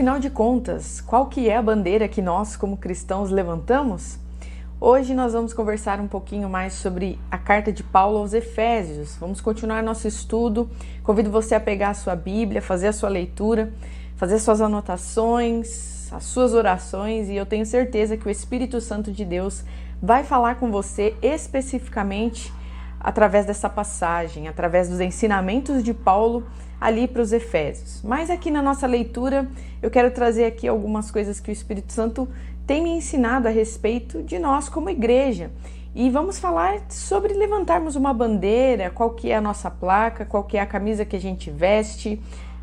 Afinal de contas, qual que é a bandeira que nós, como cristãos, levantamos? Hoje nós vamos conversar um pouquinho mais sobre a carta de Paulo aos Efésios. Vamos continuar nosso estudo. Convido você a pegar a sua Bíblia, fazer a sua leitura, fazer suas anotações, as suas orações, e eu tenho certeza que o Espírito Santo de Deus vai falar com você especificamente através dessa passagem, através dos ensinamentos de Paulo ali para os Efésios. Mas aqui na nossa leitura eu quero trazer aqui algumas coisas que o Espírito Santo tem me ensinado a respeito de nós como igreja. E vamos falar sobre levantarmos uma bandeira, qual que é a nossa placa, qual que é a camisa que a gente veste,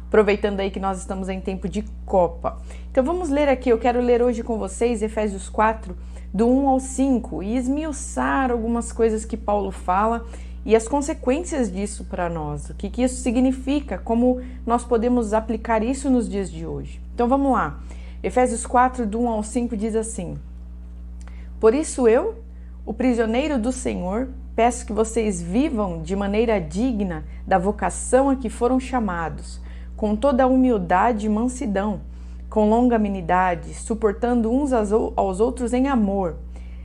aproveitando aí que nós estamos em tempo de Copa. Então vamos ler aqui, eu quero ler hoje com vocês Efésios 4, do 1 ao 5, e esmiuçar algumas coisas que Paulo fala e as consequências disso para nós, o que isso significa, como nós podemos aplicar isso nos dias de hoje. Então vamos lá, Efésios 4, do 1 ao 5 diz assim: Por isso eu, o prisioneiro do Senhor, peço que vocês vivam de maneira digna da vocação a que foram chamados, com toda a humildade e mansidão, com longanimidade, suportando uns aos outros em amor,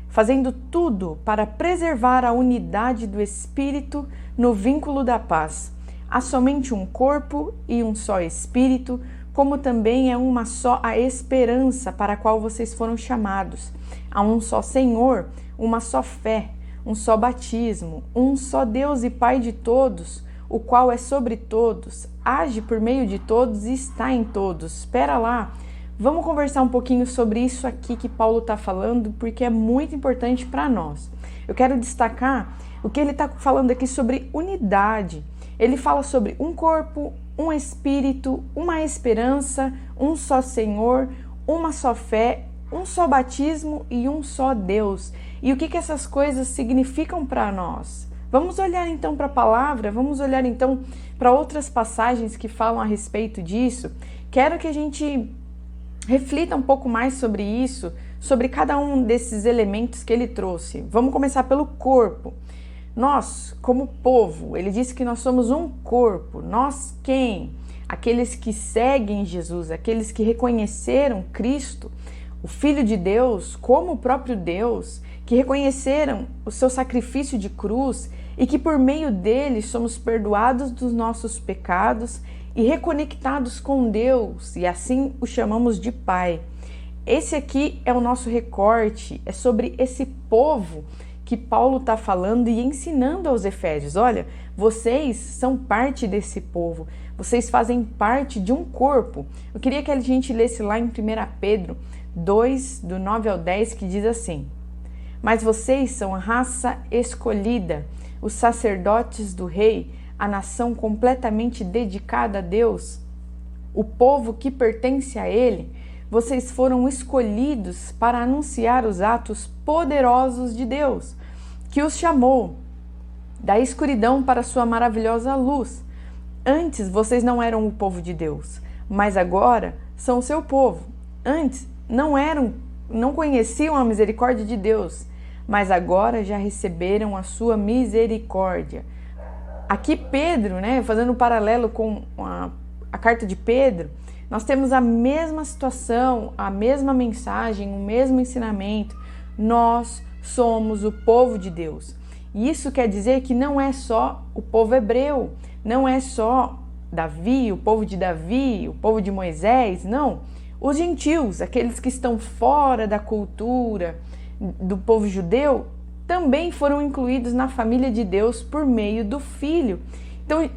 fazendo tudo para preservar a unidade do Espírito no vínculo da paz. Há somente um corpo e um só Espírito, como também é uma só a esperança para a qual vocês foram chamados. Há um só Senhor, uma só fé, um só batismo, um só Deus e Pai de todos, o qual é sobre todos, age por meio de todos e está em todos. Espera lá, vamos conversar um pouquinho sobre isso aqui que Paulo está falando, porque é muito importante para nós. Eu quero destacar o que ele está falando aqui sobre unidade. Ele fala sobre um corpo, um espírito, uma esperança, um só Senhor, uma só fé, um só batismo e um só Deus. E o que essas coisas significam para nós? Vamos olhar então para a palavra, vamos olhar então para outras passagens que falam a respeito disso. Quero que a gente reflita um pouco mais sobre isso, sobre cada um desses elementos que ele trouxe. Vamos começar pelo corpo. Nós, como povo, ele disse que nós somos um corpo. Nós quem? Aqueles que seguem Jesus, aqueles que reconheceram Cristo, o Filho de Deus, como o próprio Deus, que reconheceram o seu sacrifício de cruz e que por meio dele somos perdoados dos nossos pecados e reconectados com Deus, e assim o chamamos de Pai. Esse aqui é o nosso recorte, é sobre esse povo que Paulo está falando e ensinando aos Efésios. Olha, vocês são parte desse povo, vocês fazem parte de um corpo. Eu queria que a gente lesse lá em 1 Pedro 2, do 9 ao 10, que diz assim: Mas vocês são a raça escolhida, os sacerdotes do rei, a nação completamente dedicada a Deus, o povo que pertence a Ele. Vocês foram escolhidos para anunciar os atos poderosos de Deus, que os chamou da escuridão para sua maravilhosa luz. Antes vocês não eram o povo de Deus, mas agora são o seu povo. Antes não conheciam a misericórdia de Deus, mas agora já receberam a sua misericórdia. Aqui Pedro, fazendo um paralelo com a carta de Pedro, nós temos a mesma situação, a mesma mensagem, o mesmo ensinamento. Nós somos o povo de Deus. E isso quer dizer que não é só o povo hebreu, não é só Davi, o povo de Moisés, não. Os gentios, aqueles que estão fora da cultura do povo judeu, também foram incluídos na família de Deus por meio do Filho. Então,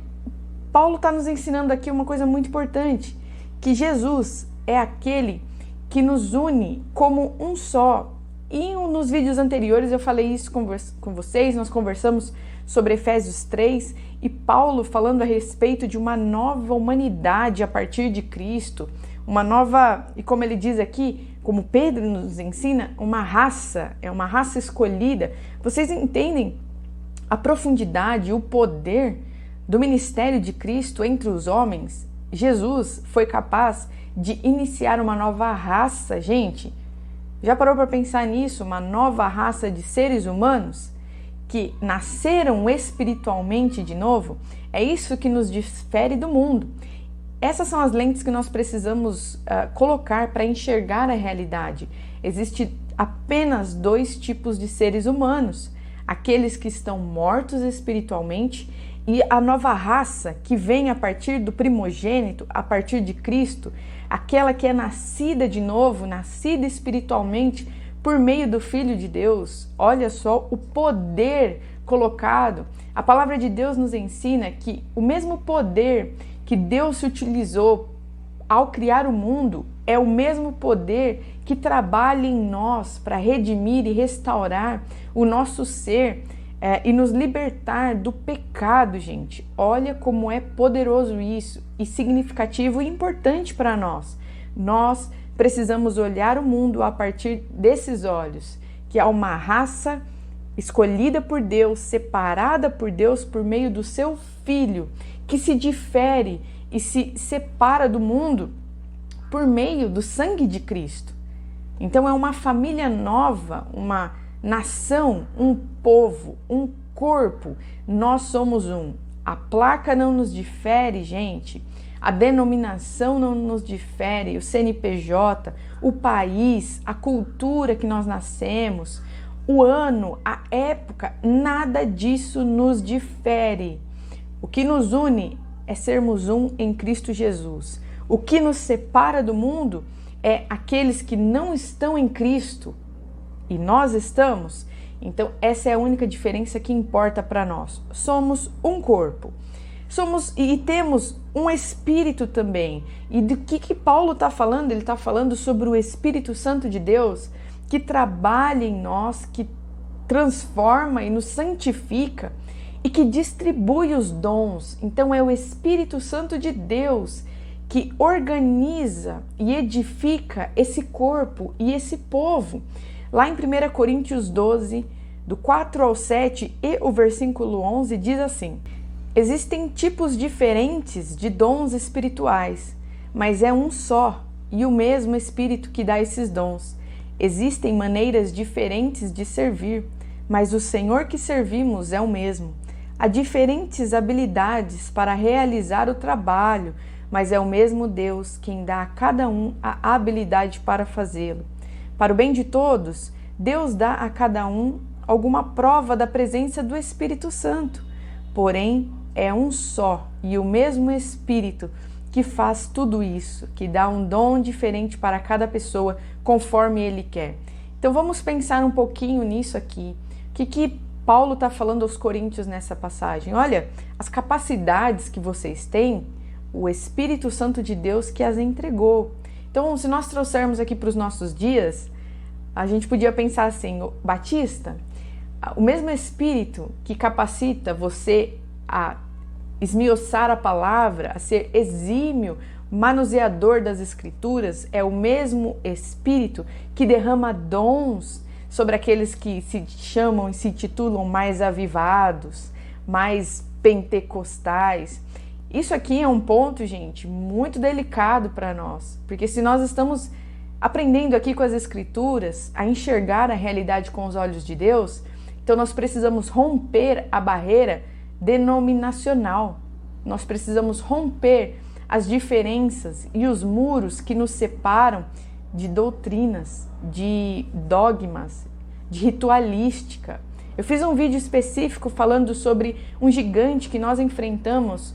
Paulo está nos ensinando aqui uma coisa muito importante, que Jesus é aquele que nos une como um só. E nos vídeos anteriores eu falei isso com vocês, nós conversamos sobre Efésios 3 e Paulo falando a respeito de uma nova humanidade a partir de Cristo, uma nova, e como ele diz aqui, como Pedro nos ensina, uma raça, é uma raça escolhida. Vocês entendem a profundidade, o poder do ministério de Cristo entre os homens? Jesus foi capaz de iniciar uma nova raça, gente. Já parou para pensar nisso? Uma nova raça de seres humanos que nasceram espiritualmente de novo? É isso que nos difere do mundo. essas são as lentes que nós precisamos colocar para enxergar a realidade. Existe apenas 2 tipos de seres humanos: aqueles que estão mortos espiritualmente e a nova raça que vem a partir do primogênito, a partir de Cristo, aquela que é nascida de novo, nascida espiritualmente por meio do Filho de Deus. Olha só o poder colocado. A palavra de Deus nos ensina que o mesmo poder que Deus se utilizou ao criar o mundo é o mesmo poder que trabalha em nós para redimir e restaurar o nosso ser e nos libertar do pecado, gente. Olha como é poderoso isso e significativo e importante para nós. Nós precisamos olhar o mundo a partir desses olhos, que há uma raça escolhida por Deus, separada por Deus por meio do seu Filho, que se difere e se separa do mundo por meio do sangue de Cristo. Então é uma família nova, uma nação, um povo, um corpo. Nós somos um. A placa não nos difere, gente. A denominação não nos difere, o CNPJ, o país, a cultura que nós nascemos, o ano, a época, nada disso nos difere. O que nos une é sermos um em Cristo Jesus. O que nos separa do mundo é aqueles que não estão em Cristo e nós estamos. Então essa é a única diferença que importa para nós. Somos um corpo. Somos e temos um Espírito também. E do que Paulo está falando? Ele está falando sobre o Espírito Santo de Deus que trabalha em nós, que transforma e nos santifica e que distribui os dons. Então é o Espírito Santo de Deus que organiza e edifica esse corpo e esse povo. Lá em 1 Coríntios 12, do 4 ao 7 e o versículo 11 diz assim: existem tipos diferentes de dons espirituais, mas é um só e o mesmo Espírito que dá esses dons. Existem maneiras diferentes de servir, mas o Senhor que servimos é o mesmo. Há diferentes habilidades para realizar o trabalho, mas é o mesmo Deus quem dá a cada um a habilidade para fazê-lo. Para o bem de todos, Deus dá a cada um alguma prova da presença do Espírito Santo. Porém, é um só e o mesmo Espírito que faz tudo isso, que dá um dom diferente para cada pessoa conforme Ele quer. Então vamos pensar um pouquinho nisso aqui. O que Paulo está falando aos Coríntios nessa passagem? Olha, as capacidades que vocês têm, o Espírito Santo de Deus que as entregou. Então, se nós trouxermos aqui para os nossos dias, a gente podia pensar assim: Batista, o mesmo Espírito que capacita você a esmiuçar a palavra, a ser exímio, manuseador das Escrituras, é o mesmo Espírito que derrama dons sobre aqueles que se chamam e se intitulam mais avivados, mais pentecostais. Isso aqui é um ponto, gente, muito delicado para nós, porque se nós estamos aprendendo aqui com as Escrituras a enxergar a realidade com os olhos de Deus, então nós precisamos romper a barreira denominacional. Nós precisamos romper as diferenças e os muros que nos separam de doutrinas, de dogmas, de ritualística. Eu fiz um vídeo específico falando sobre um gigante que nós enfrentamos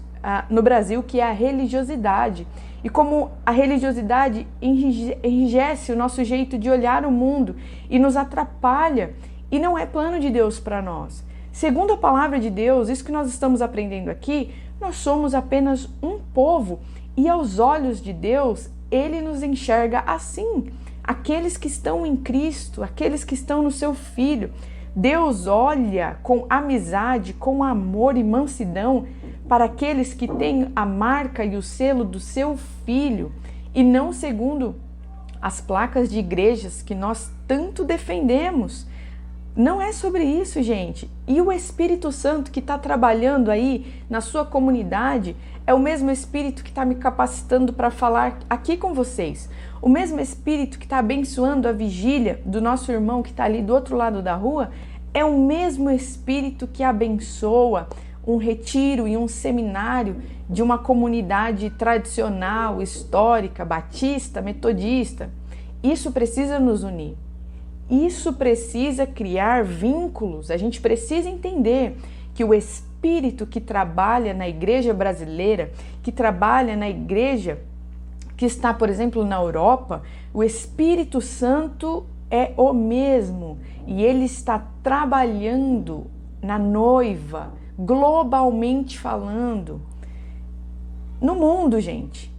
no Brasil, que é a religiosidade, e como a religiosidade enrijece o nosso jeito de olhar o mundo e nos atrapalha, e não é plano de Deus para nós. Segundo a palavra de Deus, isso que nós estamos aprendendo aqui, nós somos apenas um povo, e aos olhos de Deus, Ele nos enxerga assim, aqueles que estão em Cristo, aqueles que estão no seu Filho. Deus olha com amizade, com amor e mansidão para aqueles que têm a marca e o selo do seu Filho, e não segundo as placas de igrejas que nós tanto defendemos. Não é sobre isso, gente. E o Espírito Santo que está trabalhando aí na sua comunidade é o mesmo Espírito que está me capacitando para falar aqui com vocês. O mesmo Espírito que está abençoando a vigília do nosso irmão que está ali do outro lado da rua é o mesmo Espírito que abençoa um retiro e um seminário de uma comunidade tradicional, histórica, batista, metodista. Isso precisa nos unir. Isso precisa criar vínculos. A gente precisa entender que o Espírito que trabalha na igreja brasileira, que trabalha na igreja que está, por exemplo, na Europa, o Espírito Santo é o mesmo e ele está trabalhando na noiva, globalmente falando, no mundo, gente.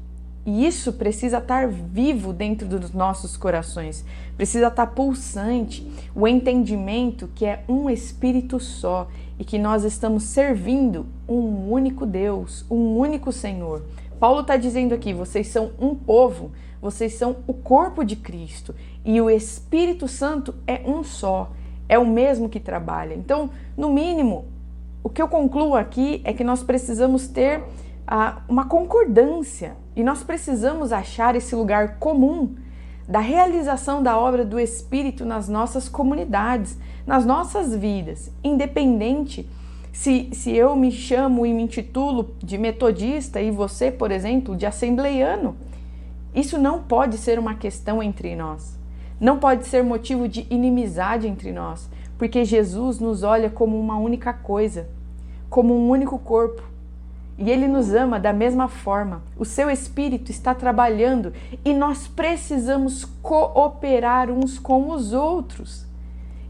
E isso precisa estar vivo dentro dos nossos corações, precisa estar pulsante, o entendimento que é um Espírito só e que nós estamos servindo um único Deus, um único Senhor. Paulo está dizendo aqui, vocês são um povo, vocês são o corpo de Cristo e o Espírito Santo é um só, é o mesmo que trabalha. Então, no mínimo, o que eu concluo aqui é que nós precisamos ter uma concordância e nós precisamos achar esse lugar comum da realização da obra do Espírito nas nossas comunidades, nas nossas vidas, independente se eu me chamo e me intitulo de metodista e você, por exemplo, de assembleiano. Isso não pode ser uma questão entre nós, não pode ser motivo de inimizade entre nós, porque Jesus nos olha como uma única coisa, como um único corpo. E Ele nos ama da mesma forma. O seu Espírito está trabalhando e nós precisamos cooperar uns com os outros.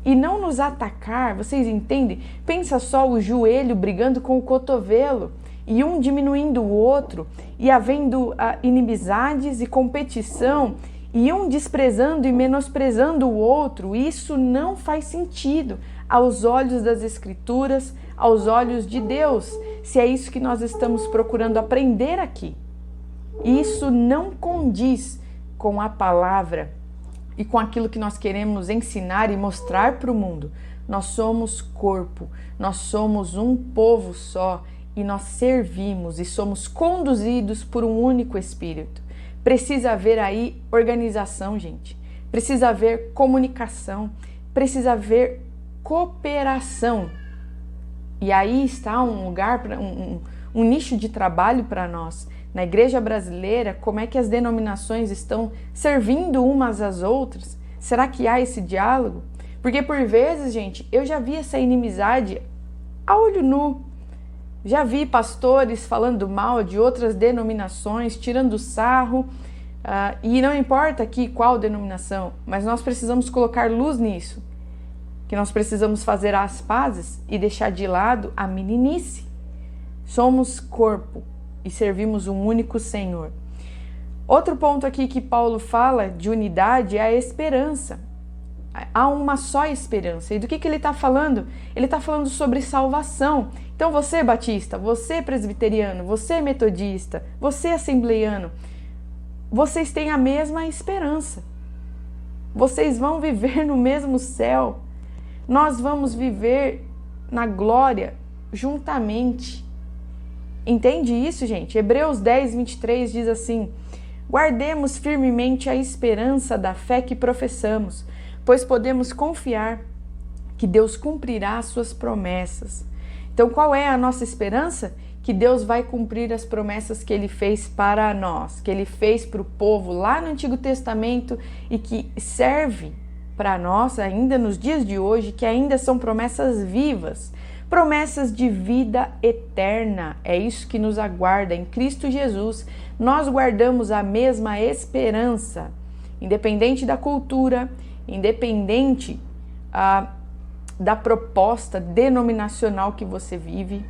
E não nos atacar, vocês entendem? Pensa só o joelho brigando com o cotovelo e um diminuindo o outro e havendo inimizades e competição e um desprezando e menosprezando o outro. Isso não faz sentido aos olhos das Escrituras, aos olhos de Deus, se é isso que nós estamos procurando aprender aqui. Isso não condiz com a palavra e com aquilo que nós queremos ensinar e mostrar para o mundo. Nós somos corpo, nós somos um povo só e nós servimos e somos conduzidos por um único Espírito. Precisa haver aí organização, gente. Precisa haver comunicação, precisa haver cooperação. E aí está um lugar, um nicho de trabalho para nós. Na igreja brasileira, como é que as denominações estão servindo umas às outras? Será que há esse diálogo? Porque por vezes, gente, eu já vi essa inimizade a olho nu. Já vi pastores falando mal de outras denominações, tirando sarro. E não importa aqui qual denominação, mas nós precisamos colocar luz nisso. Que nós precisamos fazer as pazes e deixar de lado a meninice. Somos corpo e servimos um único Senhor. Outro ponto aqui que Paulo fala de unidade é a esperança. Há uma só esperança. E do que ele está falando? Ele está falando sobre salvação. Então você batista, você presbiteriano, você metodista, você assembleiano, vocês têm a mesma esperança. Vocês vão viver no mesmo céu. Nós vamos viver na glória juntamente. Entende isso, gente? Hebreus 10, 23 diz assim: guardemos firmemente a esperança da fé que professamos, pois podemos confiar que Deus cumprirá as suas promessas. Então, qual é a nossa esperança? Que Deus vai cumprir as promessas que Ele fez para nós, que Ele fez para o povo lá no Antigo Testamento e que serve para nós ainda nos dias de hoje, que ainda são promessas vivas, promessas de vida eterna. É isso que nos aguarda em Cristo Jesus. Nós guardamos a mesma esperança, independente da cultura, independente da proposta denominacional que você vive,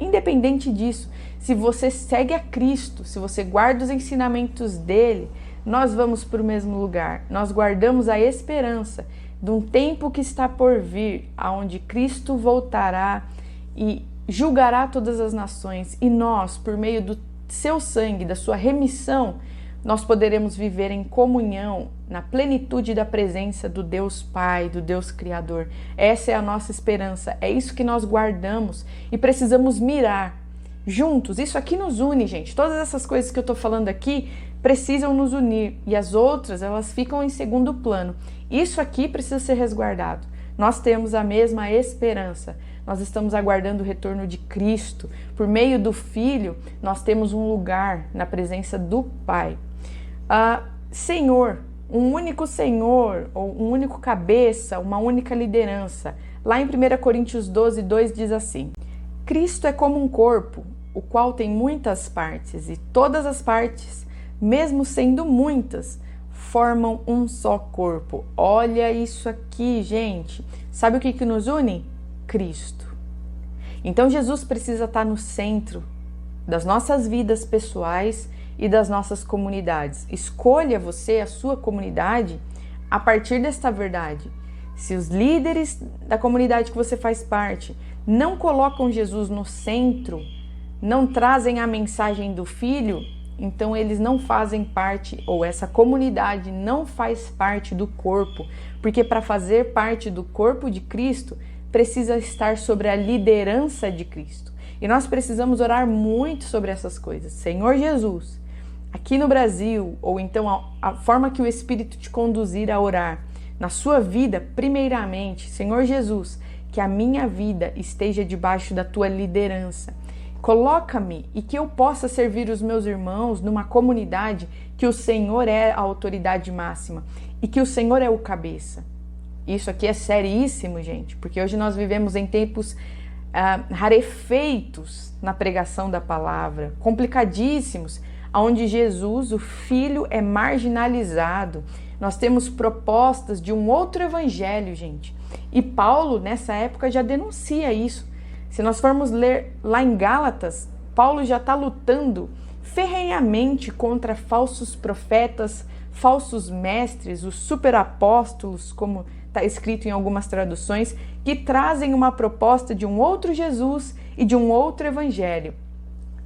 independente disso. Se você segue a Cristo, se você guarda os ensinamentos dele, nós vamos para o mesmo lugar. Nós guardamos a esperança de um tempo que está por vir, aonde Cristo voltará e julgará todas as nações. E nós, por meio do seu sangue, da sua remissão, nós poderemos viver em comunhão, na plenitude da presença do Deus Pai, do Deus Criador. Essa é a nossa esperança, é isso que nós guardamos e precisamos mirar juntos. Isso aqui nos une, gente. Todas essas coisas que eu estou falando aqui precisam nos unir e as outras, elas ficam em segundo plano. Isso aqui precisa ser resguardado. Nós temos a mesma esperança, nós estamos aguardando o retorno de Cristo. Por meio do Filho, nós temos um lugar na presença do Pai. Senhor, um único Senhor, ou um único cabeça, uma única liderança. Lá em 1 Coríntios 12, 2 diz assim: Cristo é como um corpo, o qual tem muitas partes, e todas as partes, mesmo sendo muitas, formam um só corpo. Olha isso aqui, gente. Sabe o que nos une? Cristo. Então Jesus precisa estar no centro das nossas vidas pessoais e das nossas comunidades. Escolha você, a sua comunidade, a partir desta verdade. Se os líderes da comunidade que você faz parte não colocam Jesus no centro, não trazem a mensagem do Filho, então eles não fazem parte, ou essa comunidade não faz parte do corpo, porque para fazer parte do corpo de Cristo, precisa estar sobre a liderança de Cristo. E nós precisamos orar muito sobre essas coisas. Senhor Jesus, aqui no Brasil, ou então a forma que o Espírito te conduzir a orar, na sua vida, primeiramente, Senhor Jesus, que a minha vida esteja debaixo da tua liderança. Coloca-me e que eu possa servir os meus irmãos numa comunidade que o Senhor é a autoridade máxima e que o Senhor é o cabeça. Isso aqui é seríssimo, gente, porque hoje nós vivemos em tempos rarefeitos na pregação da palavra, complicadíssimos, onde Jesus, o Filho, é marginalizado. Nós temos propostas de um outro evangelho, gente. E Paulo, nessa época, já denuncia isso. Se nós formos ler lá em Gálatas, Paulo já está lutando ferrenhamente contra falsos profetas, falsos mestres, os superapóstolos, como está escrito em algumas traduções, que trazem uma proposta de um outro Jesus e de um outro evangelho.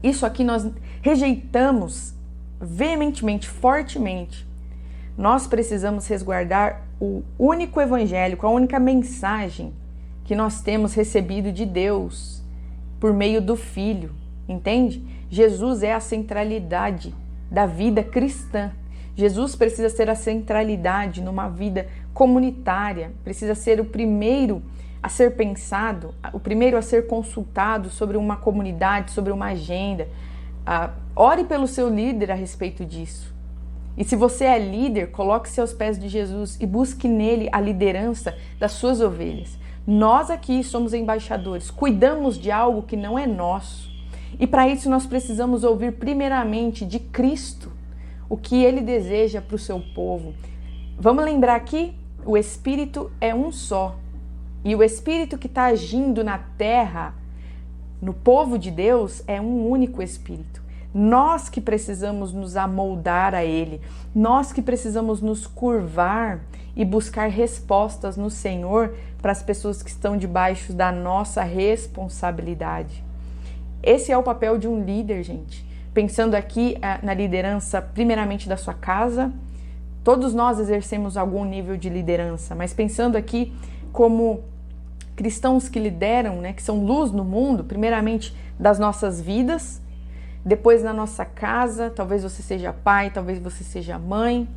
Isso aqui nós rejeitamos veementemente, fortemente. Nós precisamos resguardar o único evangelho, a única mensagem que nós temos recebido de Deus por meio do Filho, entende? Jesus é a centralidade da vida cristã. Jesus precisa ser a centralidade numa vida comunitária, precisa ser o primeiro a ser pensado, o primeiro a ser consultado sobre uma comunidade, sobre uma agenda. Ore pelo seu líder a respeito disso. E se você é líder, coloque-se aos pés de Jesus e busque nele a liderança das suas ovelhas. Nós aqui somos embaixadores, cuidamos de algo que não é nosso. E para isso nós precisamos ouvir primeiramente de Cristo, o que ele deseja para o seu povo. Vamos lembrar aqui, o Espírito é um só. E o Espírito que está agindo na terra, no povo de Deus, é um único Espírito. Nós que precisamos nos amoldar a Ele, nós que precisamos nos curvar e buscar respostas no Senhor para as pessoas que estão debaixo da nossa responsabilidade. Esse é o papel de um líder, gente. Pensando aqui na liderança, primeiramente da sua casa, todos nós exercemos algum nível de liderança, mas pensando aqui como cristãos que lideram, né, que são luz no mundo, primeiramente das nossas vidas, depois na nossa casa, talvez você seja pai, talvez você seja mãe,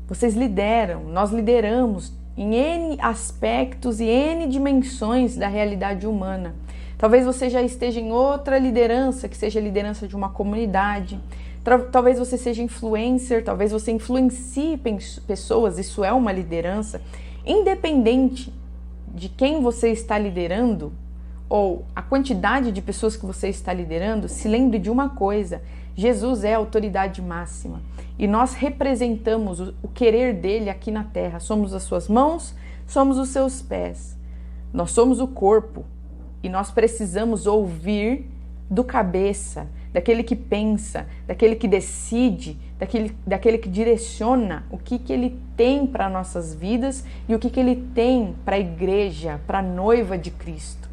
vocês lideram, nós lideramos em N aspectos e N dimensões da realidade humana. Talvez você já esteja em outra liderança, que seja a liderança de uma comunidade, talvez você seja influencer, talvez você influencie pessoas, isso é uma liderança. Independente de quem você está liderando, ou a quantidade de pessoas que você está liderando, se lembre de uma coisa: Jesus é a autoridade máxima e nós representamos o querer dele aqui na terra. Somos as suas mãos, somos os seus pés, nós somos o corpo e nós precisamos ouvir do cabeça, daquele que pensa, daquele que decide, daquele que direciona o que ele tem para nossas vidas e o que ele tem para a igreja, para a noiva de Cristo.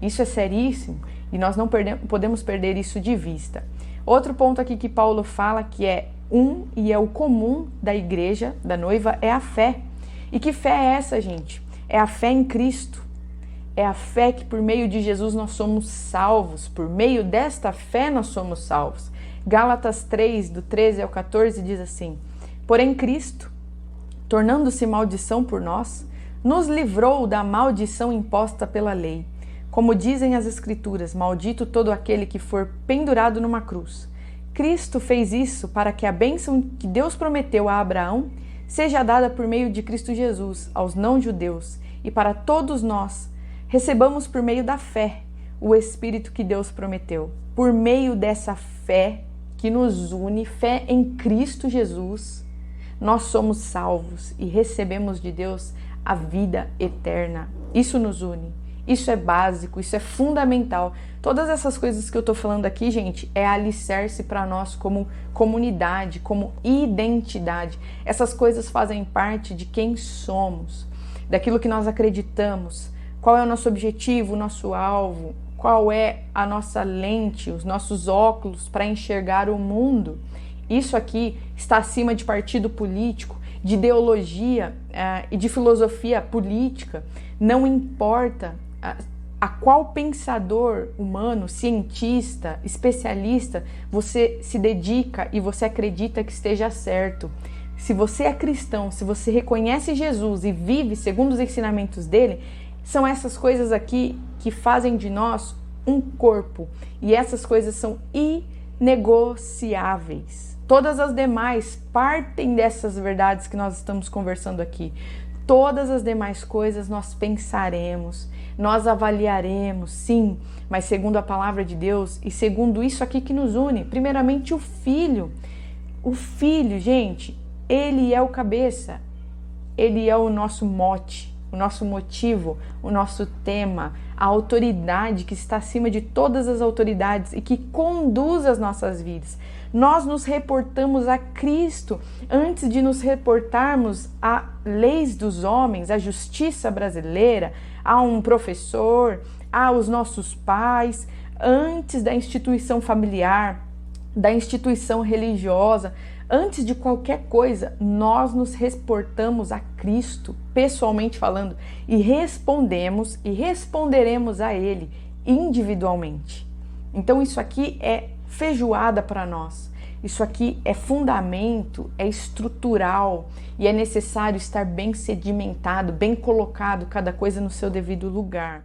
Isso é seríssimo e nós não podemos perder isso de vista. Outro ponto aqui que Paulo fala que é e é o comum da igreja, da noiva, é a fé. E que fé é essa, gente? É a fé em Cristo. É a fé que por meio de Jesus nós somos salvos. Por meio desta fé nós somos salvos. Gálatas 3, do 13 ao 14 diz assim: porém Cristo, tornando-se maldição por nós, nos livrou da maldição imposta pela lei, Como dizem as Escrituras, maldito todo aquele que for pendurado numa cruz. Cristo fez isso para que a bênção que Deus prometeu a Abraão seja dada por meio de Cristo Jesus aos não-judeus e para todos nós recebamos por meio da fé o Espírito que Deus prometeu. Por meio dessa fé que nos une, fé em Cristo Jesus, nós somos salvos e recebemos de Deus a vida eterna. Isso nos une. Isso é básico, isso é fundamental. Todas essas coisas que eu tô falando aqui, gente, é alicerce para nós como comunidade, como identidade. Essas coisas fazem parte de quem somos, daquilo que nós acreditamos, qual é o nosso objetivo, o nosso alvo, qual é a nossa lente, os nossos óculos para enxergar o mundo. Isso aqui está acima de partido político, de ideologia e de filosofia política. Não importa a qual pensador humano, cientista, especialista você se dedica e você acredita que esteja certo. Se você é cristão, se você reconhece Jesus e vive segundo os ensinamentos dele, são essas coisas aqui que fazem de nós um corpo. E essas coisas são inegociáveis. Todas as demais partem dessas verdades que nós estamos conversando aqui. Todas as demais coisas nós pensaremos, nós avaliaremos, sim, mas segundo a palavra de Deus e segundo isso aqui que nos une, primeiramente o Filho. O Filho, gente, ele é o cabeça, ele é o nosso mote, o nosso motivo, o nosso tema, a autoridade que está acima de todas as autoridades e que conduz as nossas vidas. Nós nos reportamos a Cristo antes de nos reportarmos a leis dos homens, a justiça brasileira, a um professor, aos nossos pais, antes da instituição familiar, da instituição religiosa. Antes de qualquer coisa, nós nos reportamos a Cristo, pessoalmente falando, e respondemos e responderemos a Ele individualmente. Então isso aqui é feijoada para nós. Isso aqui é fundamento, é estrutural e é necessário estar bem sedimentado, bem colocado, cada coisa no seu devido lugar.